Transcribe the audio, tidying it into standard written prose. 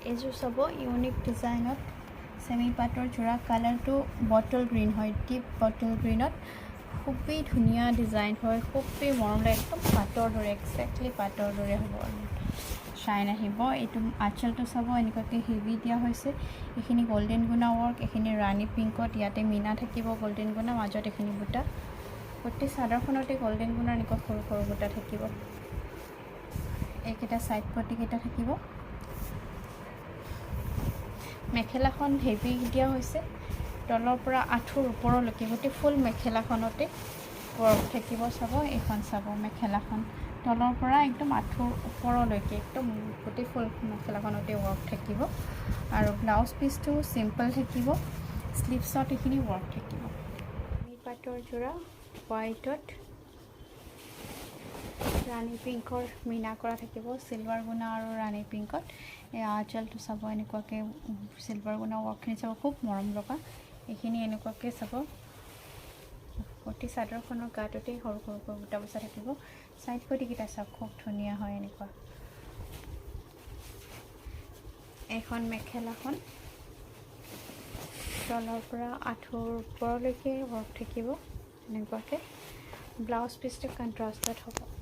এইযোৰ চাব ইউনিক ডিজাইনত সেমি পাটৰ যোৰা কালাৰটো বটল গ্ৰীণ হয় ডিপ বটল গ্ৰীণত খুবেই ধুনীয়া ডিজাইন হয় খুবেই মৰম লাগে একদম পাটৰ দৰে এক্সেক্টলি পাটৰ দৰে হ'ব শাইন আহিব এইটো আঁচলটো চাব এনেকুৱাকৈ হেভি দিয়া হৈছে এইখিনি গোল্ডেন গুণা ৱৰ্ক এইখিনি ৰাণী পিংকত ইয়াতে মিনা থাকিব গোল্ডেন গুণা মাজত এইখিনি বুটা গোটেই চাদৰখনতে গোল্ডেন গুণাৰ এনেকুৱা সৰু সৰু বুটা থাকিব এইকেইটা সাইড পটিকেইটা থাকিব মেখেলাখন হেভি দিয়া হৈছে তলৰ পৰা আঁঠুৰ ওপৰলৈকে গোটেই ফুল মেখেলাখনতে ৱৰ্ক থাকিব চাব এইখন চাব মেখেলাখন তলৰ পৰা একদম আঁঠুৰ ওপৰলৈকে একদম গোটেই ফুল মেখেলাখনতে ৱৰ্ক থাকিব আৰু ব্লাউজ পিচটো চিম্পল থাকিব স্লিভছত এইখিনি ৱৰ্ক থাকিব পাটৰ যোৰা হোৱাইটত ৰাণী পিংকৰ মিনা কৰা থাকিব চিলভাৰ গুণা আৰু ৰাণী পিংকত এই আঁচলটো চাব এনেকুৱাকৈ চিলভাৰ গুণা ৱৰ্কখিনি চাব খুব মৰম লগা এইখিনি এনেকুৱাকৈ চাব গোটেই চাদৰখনৰ গাটোতেই সৰু সৰুকৈ বুটা বচা থাকিব চাইড পটিকেইটা চাব খুব ধুনীয়া হয় এনেকুৱা এখন মেখেলাখন তলৰ পৰা আঁঠুৰ ওপৰলৈকে ৱৰ্ক থাকিব এনেকুৱাকৈ ব্লাউজ পিচটো কণ্ট্ৰাষ্টত হ'ব